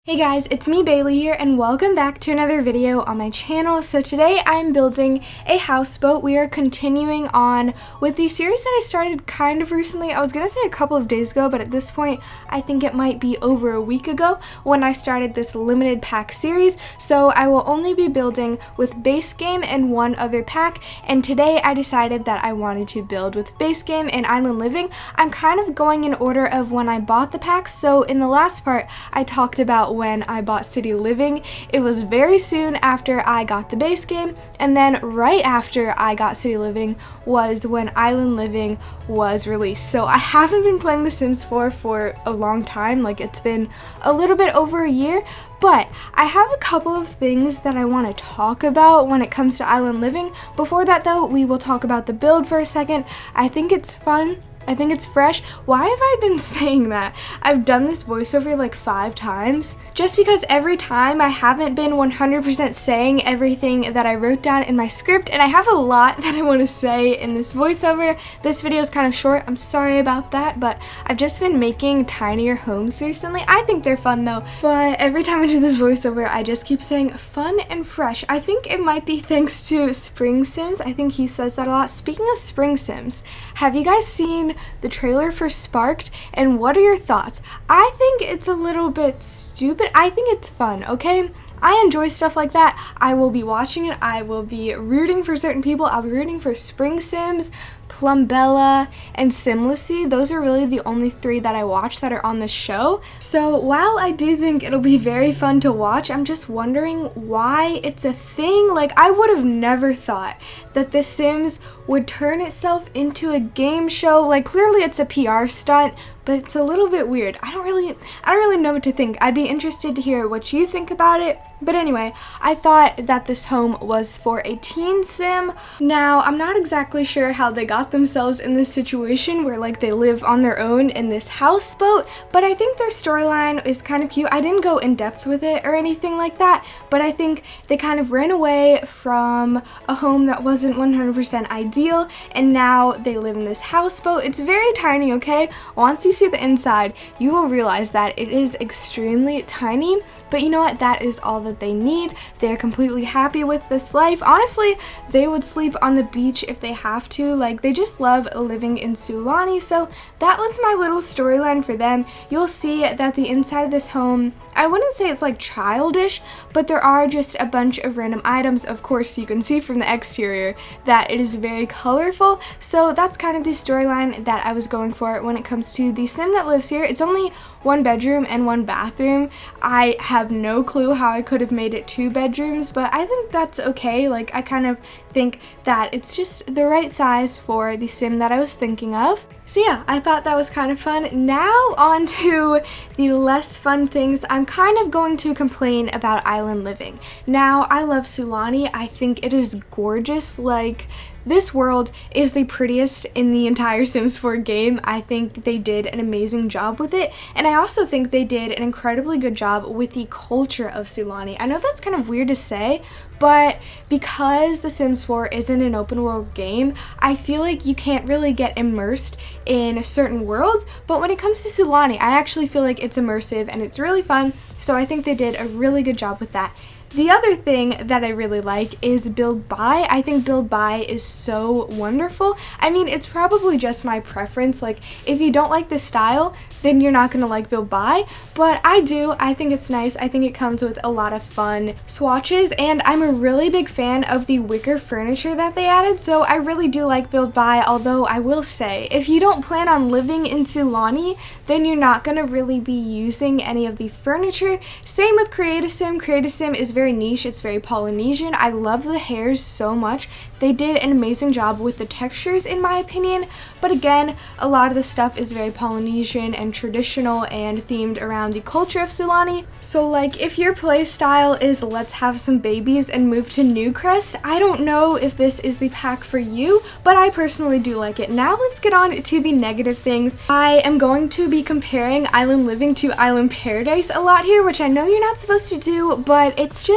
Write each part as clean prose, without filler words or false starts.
Hey guys, it's me Bailey here and welcome back to another video on my channel. So today I'm building a houseboat. We are continuing on with the series that I started kind of recently. I was gonna say a couple of days ago, but at this point I think it might be over a week ago when I started this limited pack series. So I will only be building with base game and one other pack, and today I decided that I wanted to build with base game and island living. I'm kind of going in order of when I bought the packs. So in the last part I talked about when I bought City Living. It was very soon after I got the base game, and then right after I got City Living was when Island Living was released. So I haven't been playing The Sims 4 for a long time, like it's been a little bit over a year, but I have a couple of things that I want to talk about when it comes to Island Living. Before that though, we will talk about the build for a second. I think it's fun. I think it's fresh. Why have I been saying that? I've done this voiceover like 5 times. Just because every time I haven't been 100% saying everything that I wrote down in my script, and I have a lot that I want to say in this voiceover. This video is kind of short, I'm sorry about that, but I've just been making tinier homes recently. I think they're fun though, but every time I do this voiceover, I just keep saying fun and fresh. I think it might be thanks to Spring Sims. I think he says that a lot. Speaking of Spring Sims, have you guys seen the trailer for Sparked, and what are your thoughts? I think it's a little bit stupid. I think it's fun, okay? I enjoy stuff like that. I will be watching it. I will be rooting for certain people. I'll be rooting for Spring Sims, Plumbella, and Simlessy. Those are really the only 3 that I watch that are on the show. So while I do think it'll be very fun to watch, I'm just wondering why it's a thing. Like, I would have never thought that The Sims would turn itself into a game show. Like, clearly it's a PR stunt, but it's a little bit weird. I don't really know what to think. I'd be interested to hear what you think about it. But anyway, I thought that this home was for a teen sim. Now, I'm not exactly sure how they got themselves in this situation where like they live on their own in this houseboat, but I think their storyline is kind of cute. I didn't go in depth with it or anything like that, but I think they kind of ran away from a home that wasn't 100% ideal, and now they live in this houseboat. It's very tiny, okay? Once you see the inside, you will realize that it is extremely tiny, but you know what? That is all that they need. They're completely happy with this life. Honestly, they would sleep on the beach if they have to. Like, they just love living in Sulani. So that was my little storyline for them. You'll see that the inside of this home, I wouldn't say it's like childish, but there are just a bunch of random items. Of course, you can see from the exterior that it is very colorful. So that's kind of the storyline that I was going for when it comes to the sim that lives here. It's only 1 bedroom and 1 bathroom. I have no clue how I could have made it 2 bedrooms, but I think that's okay. Like, I kind of think that it's just the right size for the sim that I was thinking of. So yeah, I thought that was kind of fun. Now on to the less fun things. I'm kind of going to complain about Island Living. Now, I love Sulani. I think it is gorgeous. Like, this world is the prettiest in the entire Sims 4 game. I think they did an amazing job with it, and I also think they did an incredibly good job with the culture of Sulani. I know that's kind of weird to say, but because The Sims 4 isn't an open world game, I feel like you can't really get immersed in certain worlds, but when it comes to Sulani, I actually feel like it's immersive and it's really fun, so I think they did a really good job with that. The other thing that I really like is Build By. I think Build By is so wonderful. I mean, it's probably just my preference. Like, if you don't like this style, then you're not gonna like Build By, but I do. I think it's nice. I think it comes with a lot of fun swatches, and I'm a really big fan of the wicker furniture that they added, so I really do like Build By, although I will say, if you don't plan on living in Sulani, then you're not gonna really be using any of the furniture. Same with Create a Sim. Create a Sim is very niche, it's very Polynesian. I love the hairs so much. They did an amazing job with the textures in my opinion, but again, a lot of the stuff is very Polynesian and traditional and themed around the culture of Sulani. So like, if your play style is let's have some babies and move to Newcrest, I don't know if this is the pack for you, but I personally do like it. Now let's get on to the negative things. I am going to be comparing Island Living to Island Paradise a lot here, which I know you're not supposed to do, but it's just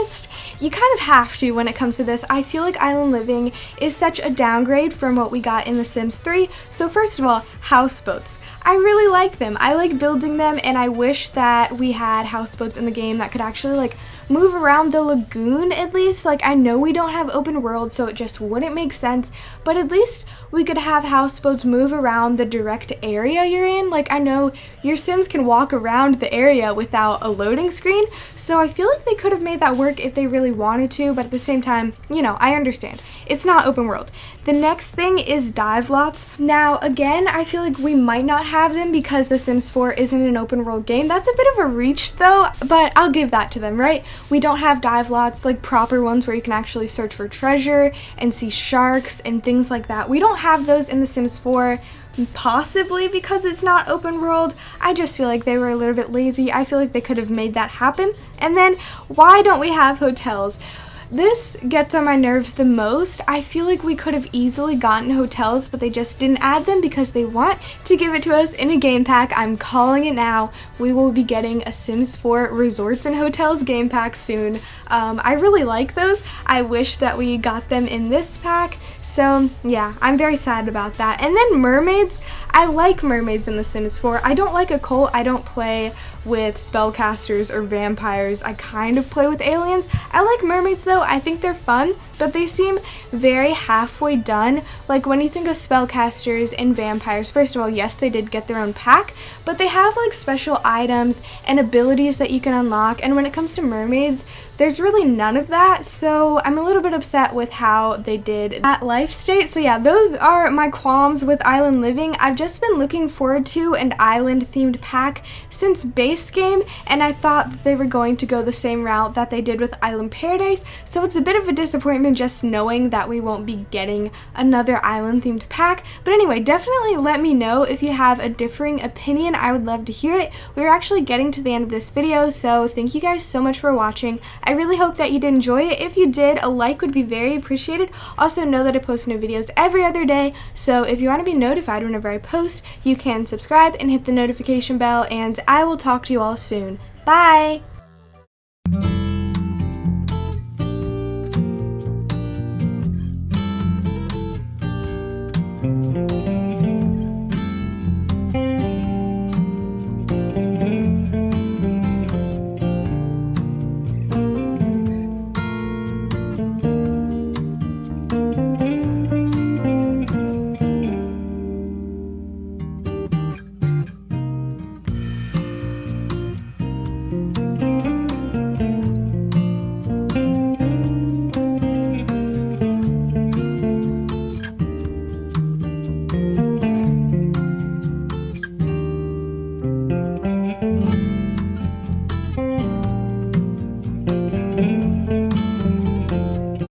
you kind of have to when it comes to this. I feel like island living is such a downgrade from what we got in The Sims 3. So first of all, houseboats. I really like them. I like building them, and I wish that we had houseboats in the game that could actually like move around the lagoon at least. Like, I know we don't have open world, so it just wouldn't make sense, but at least we could have houseboats move around the direct area you're in. Like, I know your Sims can walk around the area without a loading screen, so I feel like they could have made that work if they really wanted to, but at the same time, you know, I understand. It's not open world. The next thing is dive lots. Now, again, I feel like we might not have them because The Sims 4 isn't an open world game. That's a bit of a reach though, but I'll give that to them, right? We don't have dive lots, like proper ones where you can actually search for treasure and see sharks and things like that. We don't have those in The Sims 4. Possibly because it's not open world. I just feel like they were a little bit lazy. I feel like they could have made that happen. And then, why don't we have hotels? This gets on my nerves the most. I feel like we could have easily gotten hotels, but they just didn't add them because they want to give it to us in a game pack. I'm calling it now. We will be getting a Sims 4 Resorts and Hotels game pack soon. I really like those. I wish that we got them in this pack. So yeah, I'm very sad about that. And then mermaids. I like mermaids in The Sims 4. I don't like a cult. I don't play with spellcasters or vampires. I kind of play with aliens. I like mermaids though. I think they're fun, but they seem very halfway done. Like, when you think of spellcasters and vampires, first of all, yes, they did get their own pack, but they have like special items and abilities that you can unlock, and when it comes to mermaids, there's really none of that, so I'm a little bit upset with how they did that life state. So yeah, those are my qualms with island living. I've just been looking forward to an island themed pack since base game, and I thought that they were going to go the same route that they did with Island Paradise, so it's a bit of a disappointment just knowing that we won't be getting another island themed pack. But anyway, definitely let me know if you have a differing opinion. I would love to hear it. We're actually getting to the end of this video, so thank you guys so much for watching. I really hope that you did enjoy it. If you did, a like would be very appreciated. Also, know that I post new videos every other day, so if you want to be notified whenever I post, you can subscribe and hit the notification bell, and I will talk to you all soon. Bye!